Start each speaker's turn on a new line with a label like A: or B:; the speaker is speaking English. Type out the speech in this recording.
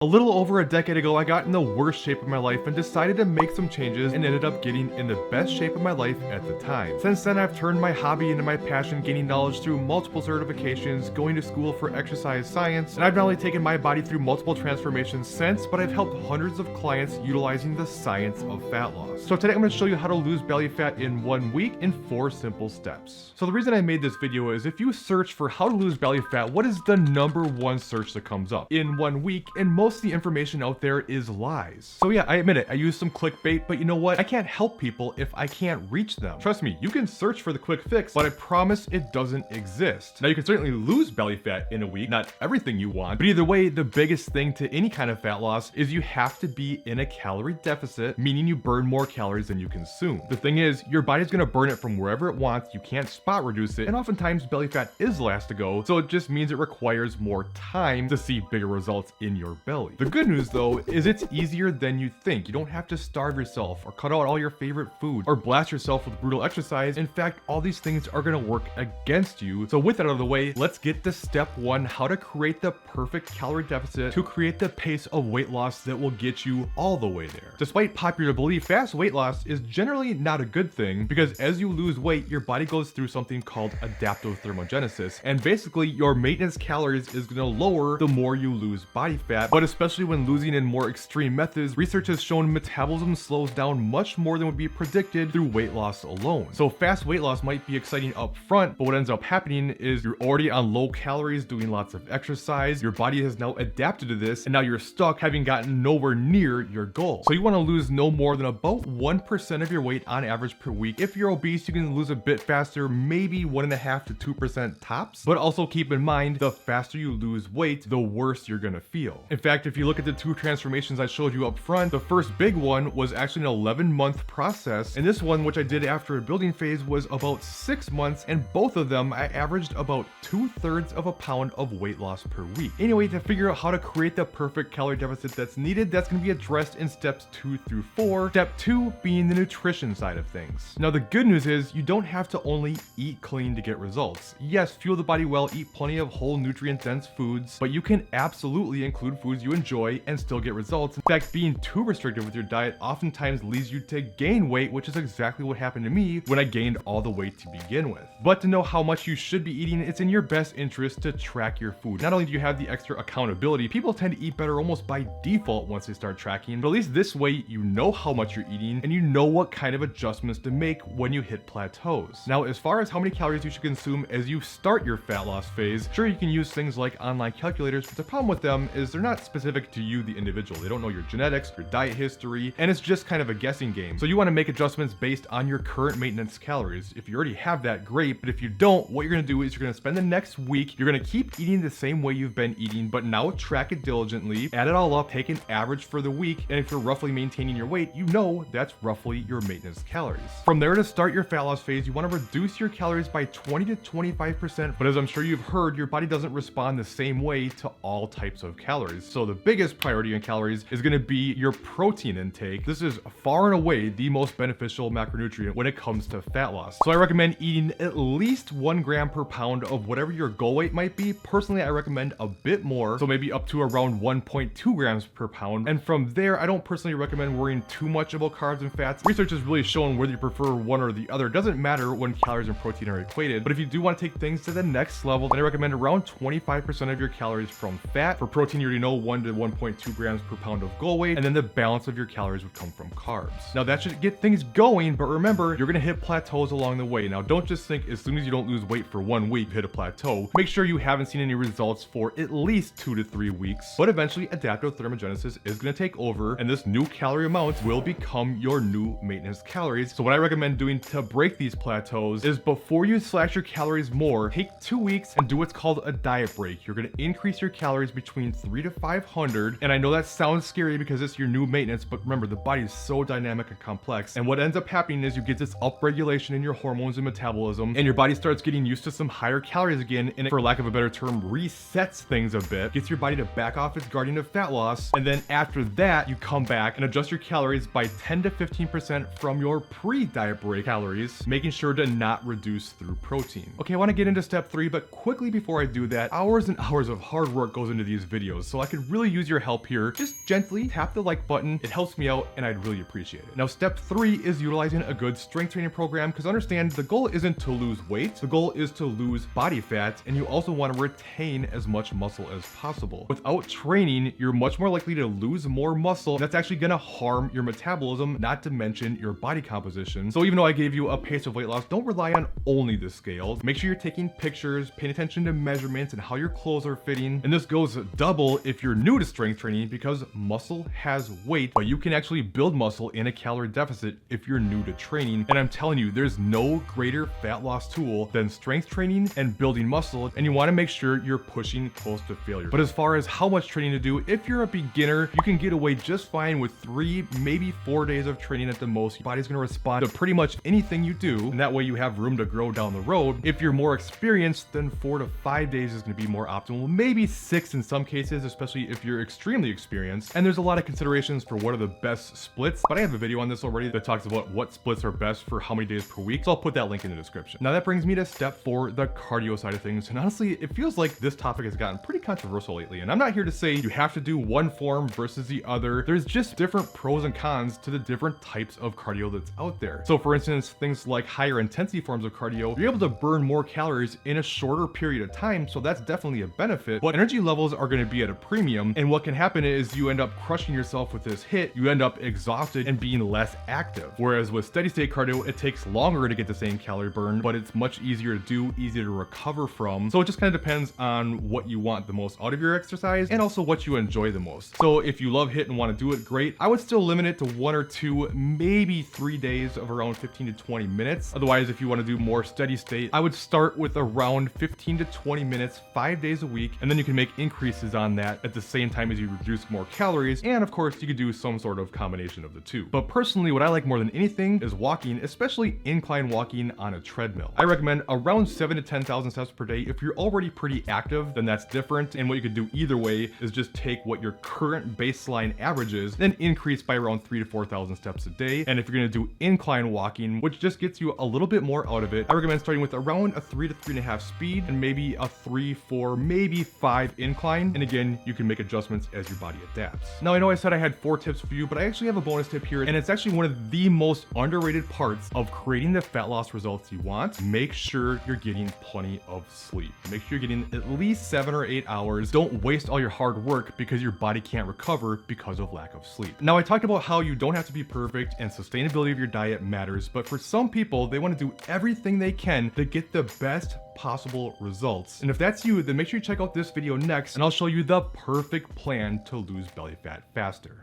A: A little over a decade ago, I got in the worst shape of my life and decided to make some changes and ended up getting in the best shape of my life at the time. Since then, I've turned my hobby into my passion, gaining knowledge through multiple certifications, going to school for exercise science, and I've not only taken my body through multiple transformations since, but I've helped hundreds of clients utilizing the science of fat loss. So today I'm going to show you how to lose belly fat in 1 week in 4 simple steps. So the reason I made this video is if you search for how to lose belly fat, what is the #1 search that comes up? In 1 week, and most of the information out there is lies. So yeah, I admit it, I use some clickbait, but you know what? I can't help people if I can't reach them. Trust me, you can search for the quick fix, but I promise it doesn't exist. Now you can certainly lose belly fat in a week, not everything you want, but either way, the biggest thing to any kind of fat loss is you have to be in a calorie deficit, meaning you burn more calories than you consume. The thing is, your body's gonna burn it from wherever it wants, you can't spot reduce it, and oftentimes belly fat is last to go, so it just means it requires more time to see bigger results in your belly. The good news though is it's easier than you think. You don't have to starve yourself or cut out all your favorite foods or blast yourself with brutal exercise. In fact, all these things are gonna work against you. So with that out of the way, let's get to step 1, how to create the perfect calorie deficit to create the pace of weight loss that will get you all the way there. Despite popular belief, fast weight loss is generally not a good thing because as you lose weight, your body goes through something called adaptive thermogenesis. And basically your maintenance calories is gonna lower the more you lose body fat, but especially when losing in more extreme methods, research has shown metabolism slows down much more than would be predicted through weight loss alone. So fast weight loss might be exciting up front, but what ends up happening is you're already on low calories, doing lots of exercise, your body has now adapted to this, and now you're stuck having gotten nowhere near your goal. So you wanna lose no more than about 1% of your weight on average per week. If you're obese, you can lose a bit faster, maybe 1.5 to 2% tops, but also keep in mind, the faster you lose weight, the worse you're gonna feel. In fact, if you look at the 2 transformations I showed you up front, the first big one was actually an 11-month process, and this one, which I did after a building phase, was about 6 months, and both of them I averaged about 2/3 of a pound of weight loss per week. Anyway, to figure out how to create the perfect calorie deficit that's needed, that's going to be addressed in steps 2 through 4. Step 2 being the nutrition side of things. Now the good news is you don't have to only eat clean to get results. Yes, fuel the body well, eat plenty of whole nutrient dense foods, but you can absolutely include foods you enjoy and still get results. In fact, being too restrictive with your diet oftentimes leads you to gain weight, which is exactly what happened to me when I gained all the weight to begin with. But to know how much you should be eating, it's in your best interest to track your food. Not only do you have the extra accountability, people tend to eat better almost by default once they start tracking, but at least this way you know how much you're eating and you know what kind of adjustments to make when you hit plateaus. Now, as far as how many calories you should consume as you start your fat loss phase, sure, you can use things like online calculators, but the problem with them is they're not specific to you, the individual. They don't know your genetics, your diet history, and it's just kind of a guessing game. So you want to make adjustments based on your current maintenance calories. If you already have that, great, but if you don't, what you're going to do is you're going to spend the next week, you're going to keep eating the same way you've been eating, but now track it diligently, add it all up, take an average for the week, and if you're roughly maintaining your weight, you know that's roughly your maintenance calories. From there, to start your fat loss phase, you want to reduce your calories by 20 to 25%, but as I'm sure you've heard, your body doesn't respond the same way to all types of calories. So the biggest priority in calories is going to be your protein intake. This is far and away the most beneficial macronutrient when it comes to fat loss. So I recommend eating at least 1 gram per pound of whatever your goal weight might be. Personally, I recommend a bit more, so maybe up to around 1.2 grams per pound. And from there, I don't personally recommend worrying too much about carbs and fats. Research has really shown whether you prefer one or the other. It doesn't matter when calories and protein are equated, but if you do want to take things to the next level, then I recommend around 25% of your calories from fat. For protein, you already know 1 to 1.2 grams per pound of goal weight, and then the balance of your calories would come from carbs. Now that should get things going, but remember, you're gonna hit plateaus along the way. Now don't just think as soon as you don't lose weight for 1 week, you hit a plateau. Make sure you haven't seen any results for at least 2 to 3 weeks, but eventually adaptive thermogenesis is gonna take over, and this new calorie amount will become your new maintenance calories. So what I recommend doing to break these plateaus is before you slash your calories more, take 2 weeks and do what's called a diet break. You're gonna increase your calories between 300 to 500, and I know that sounds scary because it's your new maintenance, but remember, the body is so dynamic and complex, and what ends up happening is you get this upregulation in your hormones and metabolism, and your body starts getting used to some higher calories again, and it, for lack of a better term, resets things a bit, gets your body to back off its guardian of fat loss, and then after that, you come back and adjust your calories by 10 to 15% from your pre-diet break calories, making sure to not reduce through protein. Okay, I want to get into step 3, but quickly before I do that, hours and hours of hard work goes into these videos, so I could could really use your help here, just gently tap the like button. It helps me out and I'd really appreciate it. Now, step 3 is utilizing a good strength training program, because understand the goal isn't to lose weight. The goal is to lose body fat, and you also want to retain as much muscle as possible. Without training, you're much more likely to lose more muscle. And that's actually going to harm your metabolism, not to mention your body composition. So even though I gave you a pace of weight loss, don't rely on only the scale. Make sure you're taking pictures, paying attention to measurements and how your clothes are fitting. And this goes double if you're new to strength training, because muscle has weight, but you can actually build muscle in a calorie deficit if you're new to training. And I'm telling you, there's no greater fat loss tool than strength training and building muscle, and you want to make sure you're pushing close to failure. But as far as how much training to do, if you're a beginner, you can get away just fine with 3, maybe 4 days of training at the most. Your body's going to respond to pretty much anything you do, and that way you have room to grow down the road. If you're more experienced, then 4 to 5 days is going to be more optimal, maybe 6 in some cases, especially if you're extremely experienced. And there's a lot of considerations for what are the best splits, but I have a video on this already that talks about what splits are best for how many days per week, so I'll put that link in the description. Now that brings me to step 4, the cardio side of things, and honestly, it feels like this topic has gotten pretty controversial lately, and I'm not here to say you have to do one form versus the other. There's just different pros and cons to the different types of cardio that's out there. So for instance, things like higher intensity forms of cardio, you're able to burn more calories in a shorter period of time, so that's definitely a benefit, but energy levels are going to be at a premium, and what can happen is you end up crushing yourself with this hit, you end up exhausted and being less active. Whereas with steady state cardio, it takes longer to get the same calorie burn, but it's much easier to do, easier to recover from. So it just kind of depends on what you want the most out of your exercise and also what you enjoy the most. So if you love HIIT and want to do it, great. I would still limit it to 1 or 2, maybe 3 days of around 15 to 20 minutes. Otherwise, if you want to do more steady state, I would start with around 15 to 20 minutes, 5 days a week, and then you can make increases on that at the same time as you reduce more calories. And of course, you could do some sort of combination of the two. But personally, what I like more than anything is walking, especially incline walking on a treadmill. I recommend around 7 to 10,000 steps per day. If you're already pretty active, then that's different. And what you could do either way is just take what your current baseline average is, then increase by around 3 to 4,000 steps a day. And if you're going to do incline walking, which just gets you a little bit more out of it, I recommend starting with around a 3 to 3.5 speed and maybe a 3, 4, maybe 5 incline. And again, you can make adjustments as your body adapts. Now, I know I said I had 4 tips for you, but I actually have a bonus tip here, and it's actually one of the most underrated parts of creating the fat loss results you want. Make sure you're getting plenty of sleep. Make sure you're getting at least 7 or 8 hours. Don't waste all your hard work because your body can't recover because of lack of sleep. Now, I talked about how you don't have to be perfect and sustainability of your diet matters, but for some people, they want to do everything they can to get the best possible results. And if that's you, then make sure you check out this video next, and I'll show you the perfect plan to lose belly fat faster.